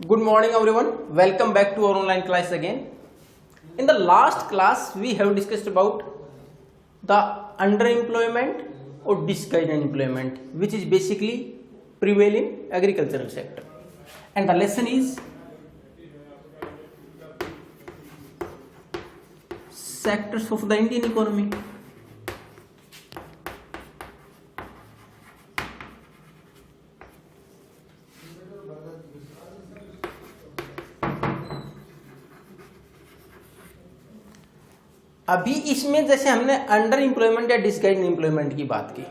Good morning everyone. Welcome back to our online class again. In the last class we have discussed about the underemployment or disguised employment which is basically prevail in agricultural sector. And the lesson is sectors of the Indian economy. अभी इसमें जैसे हमने under employment या disguised employment की बात की,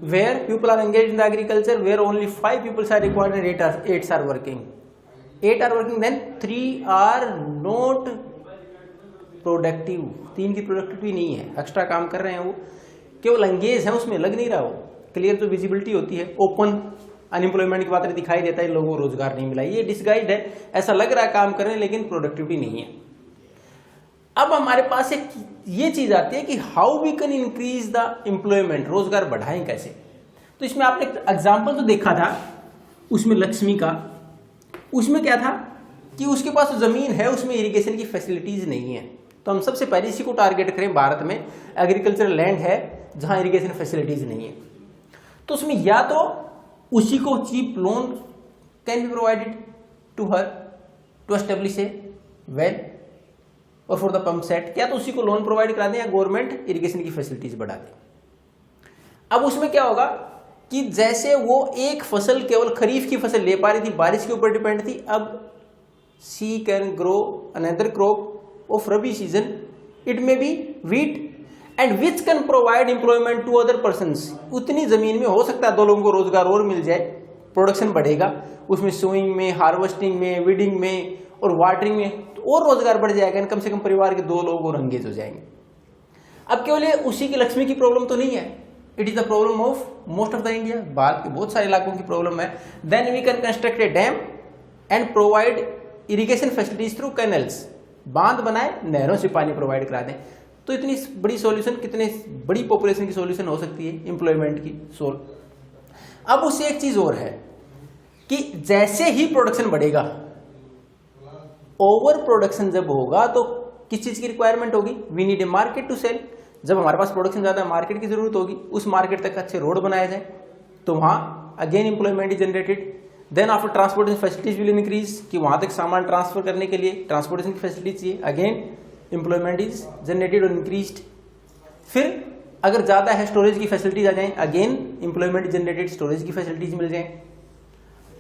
where people are engage in the agriculture, where only 5 peoples are required and 8 are working, then 3 are not productive, 3 की productivity नहीं है, एक्स्ट्रा काम कर रहे हैं, वो केवल एंगेज है, उसमें लग नहीं रहा, वो क्लियर जो विजिबिलिटी होती है, ओपन अनएम्प्लॉयमेंट की बात दिखाई देता है, लोगों को रोजगार नहीं मिला, ये डिस्गाइज्ड है, ऐसा लग रहा है काम कर रहे हैं लेकिन प्रोडक्टिविटी नहीं है। अब हमारे पास एक ये चीज आती है कि how we can increase the employment, रोजगार बढ़ाएं कैसे। तो इसमें आपने एग्जांपल जो देखा था उसमें लक्ष्मी का, उसमें क्या था कि उसके पास जमीन है, उसमें इरिगेशन की फैसिलिटीज नहीं है, तो हम सबसे पहले इसी को टारगेट करें, भारत में एग्रीकल्चरल लैंड है जहां इरिगेशन फैसिलिटीज नहीं है, तो उसमें या तो उसी को cheap loan can be provided to her to establish a well और फॉर द पंप सेट, क्या तो उसी को लोन प्रोवाइड करा दें या गवर्नमेंट इरिगेशन की फैसिलिटीज बढ़ा दे। अब उसमें क्या होगा कि जैसे वो एक फसल केवल खरीफ की फसल ले पा रही थी, बारिश के ऊपर डिपेंड थी, अब she can grow another crop of rabi season, it may be wheat and which can provide employment to other persons. उतनी जमीन में हो सकता है 2 लोगों को रोजगार और मिल जाए, प्रोडक्शन बढ़ेगा, उसमें सोइंग में, हार्वेस्टिंग में, वीडिंग में और वाटरिंग में और रोजगार बढ़ जाएगा, कम से कम परिवार के 2 लोग और एंगेज हो जाएंगे। अब केवल ये उसी की लक्ष्मी की प्रॉब्लम तो नहीं है, it is the problem of most of the India, Bharat के बहुत सारे इलाकों की प्रॉब्लम है। Then we can construct a dam and provide irrigation facilities through canals, बांध बनाए, नहरों से पानी प्रोवाइड करा दें, तो इतनी बड़ी सॉल्यूशन, कितने बड़ी पॉपुलेशन की सॉल्यूशन हो सकती है एम्प्लॉयमेंट की सोल्व। अब उससे एक चीज और है कि जैसे ही प्रोडक्शन बढ़ेगा, ओवर प्रोडक्शन जब होगा तो किस चीज की रिक्वायरमेंट होगी, we need a market to sell. जब हमारे पास प्रोडक्शन ज्यादा है, मार्केट की जरूरत होगी, उस मार्केट तक अच्छे रोड बनाए जाए, तो वहां again employment is generated. Then after transportation facilities will increase, कि वहां तक सामान ट्रांसफर करने के लिए ट्रांसपोर्टेशन की फैसिलिटीज चाहिए, अगेन एम्प्लॉयमेंट इज जनरेटेड और इंक्रीज्ड। फिर अगर ज्यादा है स्टोरेज की फैसिलिटीज आ जाए, अगेन एम्प्लॉयमेंट जनरेटेड, स्टोरेज की फैसिलिटीज मिल जाए।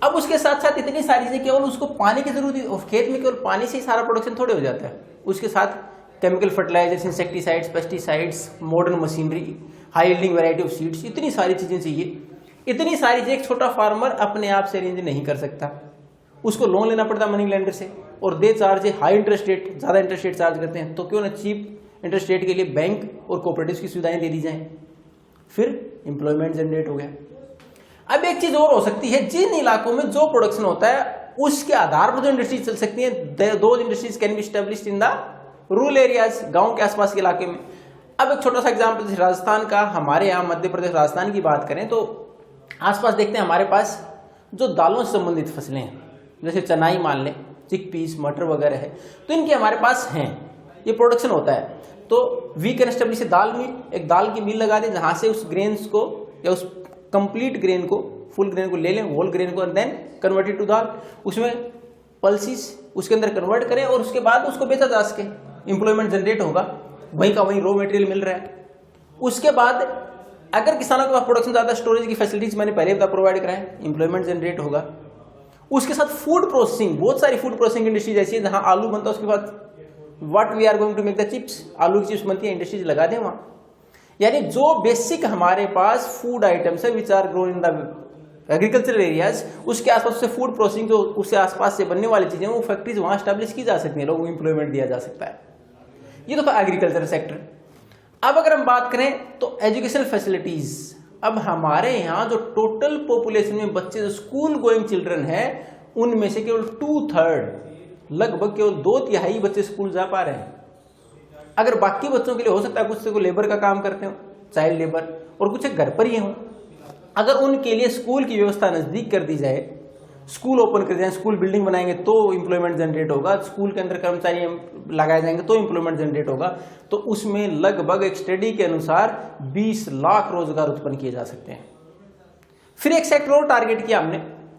अब उसके साथ साथ इतनी सारी चीजें, केवल उसको पानी की जरूरत है, खेत में केवल पानी से ही सारा प्रोडक्शन थोड़े हो जाता है, उसके साथ chemical fertilizers, insecticides, pesticides, modern machinery, high yielding variety of seeds, इतनी सारी चीजें चाहिए। इतनी सारी चीजें एक छोटा फार्मर अपने आप से अरेंज नहीं कर सकता, उसको लोन लेना पड़ता मनी लेंडर से, और they charge high interest rate, ज्यादा इंटरेस्ट रेट चार्ज करते हैं, तो क्यों ना चीप इंटरेस्ट रेट के लिए बैंक और कोऑपरेटिव्स की सुविधाएं दे दी जाएं, फिर एम्प्लॉयमेंट जनरेट हो गया। अब एक चीज और हो सकती है, जिन इलाकों में जो प्रोडक्शन होता है उसके आधार पर जो इंडस्ट्रीज चल सकती हैं, दो industries can be established in the rural areas, गांव के आसपास के इलाके में। अब एक छोटा सा एग्जांपल राजस्थान का, हमारे यहाँ मध्य प्रदेश राजस्थान की बात करें तो आसपास देखते हैं हमारे पास जो दालों से संबंधित फसलें हैं, जैसे चनाई मान लें, चिकपीस, मटर वगैरह है, तो इनके हमारे पास हैं, ये प्रोडक्शन होता है, तो वी कैन एस्टैब्लिश ए दाल मिल, एक दाल की मिल लगा दें जहां से उस ग्रेन्स को या उस कंप्लीट ग्रेन को, फुल ग्रेन को ले लें, होल ग्रेन को, देन कन्वर्टेड टू दाल, उसमें पल्सिस उसके अंदर कन्वर्ट करें और उसके बाद उसको बेचा जा सके, एम्प्लॉयमेंट जनरेट होगा, वहीं का वहीं रॉ मटेरियल मिल रहा है। उसके बाद अगर किसानों के पास प्रोडक्शन ज्यादा, स्टोरेज की फैसिलिटीज मैंने पहले बता प्रोवाइड कराएं, एम्प्लॉयमेंट जनरेट होगा। उसके साथ फूड प्रोसेसिंग, बहुत सारी फूड प्रोसेसिंग इंडस्ट्रीज ऐसी है जहां आलू बनता है, उसके बाद what we are going to make the chips, आलू की चिप्स बनती है, इंडस्ट्रीज लगा दें वहां। यानी जो बेसिक हमारे पास फूड आइटम्स है which are grown in the agricultural areas, उसके आसपास से फूड प्रोसेसिंग, जो उसके आसपास से बनने वाली चीजें, वो फैक्ट्रीज वहां एस्टैब्लिश की जा सकती हैं, लोगों को एम्प्लॉयमेंट दिया जा सकता है। ये तो एग्रीकल्चर सेक्टर। अब अगर हम बात करें तो एजुकेशनल फैसिलिटीज, अब हमारे यहाँ जो टोटल पॉपुलेशन में बच्चे जो स्कूल गोइंग चिल्ड्रन है, उनमें से केवल 2/3, लगभग केवल 2/3 बच्चे स्कूल जा पा रहे हैं। अगर बाकी बच्चों के लिए हो सकता है कुछ से लेबर का काम करते हो, चाइल्ड लेबर, और कुछ घर पर ही हो, अगर उनके लिए स्कूल की व्यवस्था नजदीक कर दी जाए स्कूल ओपन कर दें, स्कूल बिल्डिंग बनाएंगे तो एम्प्लॉयमेंट जनरेट होगा, स्कूल के अंदर कर्मचारी लगाए जाएंगे तो एम्प्लॉयमेंट जनरेट होगा। तो उसमें लगभग एक स्टडी के अनुसार 20 लाख रोजगार उत्पन्न किए जा सकते हैं। फिर एक सेक्टर और टारगेट किया हमने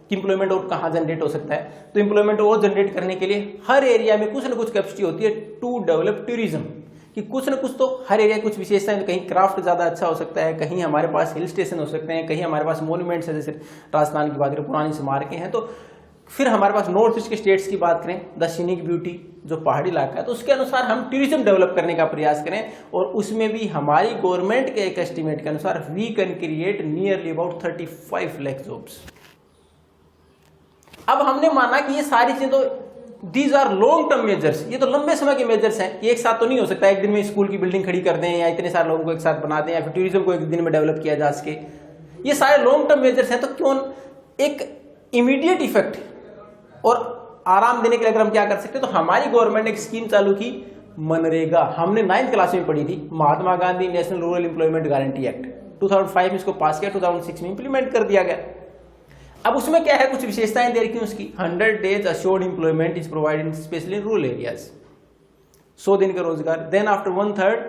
कि एम्प्लॉयमेंट और कहाँ जनरेट हो सकता है। तो एम्प्लॉयमेंट और जनरेट करने के लिए हर एरिया में कुछ ना कुछ कैपेसिटी होती है टू डेवलप टूरिज्म, कि कुछ ना कुछ तो हर एरिया कुछ विशेषताएं, कहीं क्राफ्ट ज्यादा अच्छा हो सकता है, कहीं हमारे पास हिल स्टेशन हो सकते हैं, कहीं हमारे पास मोन्यूमेंट्स है, जैसे राजस्थान की बात करें पुरानी स्मारकें हैं। तो फिर हमारे पास नॉर्थ ईस्ट के स्टेट्स की बात करें, द सीनिक ब्यूटी जो पहाड़ी इलाका है, तो उसके अनुसार हम टूरिज्म डेवलप करने का प्रयास करें। और उसमें भी हमारी गवर्नमेंट के एक एस्टिमेट के अनुसार we can create nearly about 35 lakh jobs. अब हमने माना कि ये सारी चीजें तो these are long term measures, ये तो लंबे समय के मेजर्स हैं, ये एक साथ तो नहीं हो सकता एक दिन में स्कूल की बिल्डिंग खड़ी कर दें या इतने सारे लोगों को एक साथ बना दें या फिर टूरिज्म को एक दिन में डेवलप किया जा सके। ये सारे लॉन्ग टर्म मेजर्स हैं, तो क्यों एक इमीडिएट इफेक्ट और आराम देने के लिए अगर हम क्या कर सकते हैं, तो हमारी गवर्नमेंट ने एक स्कीम चालू की मनरेगा। हमने 9th क्लास में पढ़ी थी, Mahatma Gandhi national rural employment guarantee act 2005 में इसको पास किया, 2006 में इंप्लीमेंट कर दिया गया। अब उसमें क्या है, कुछ विशेषताएं दे रखी हैं उसकी। 100 days assured employment is provided specially in rural areas, 100 दिन का रोजगार। Then after 1/3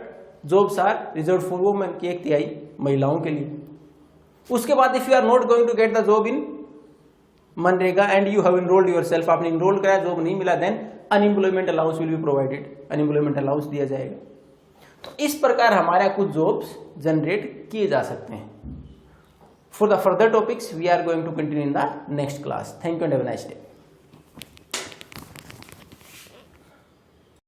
jobs are reserve for women, की 1/3 महिलाओं के लिए। उसके बाद if you are not going to get the job in MNREGA and you have enrolled yourself, आपने इनरोल कराया, जॉब नहीं मिला, then unemployment allowance will be provided, unemployment allowance दिया जाएगा। तो इस प्रकार हमारे यहाँ कुछ जॉब्स जनरेट किए जा सकते हैं। For the further topics, we are going to continue in the next class. Thank you and have a nice day.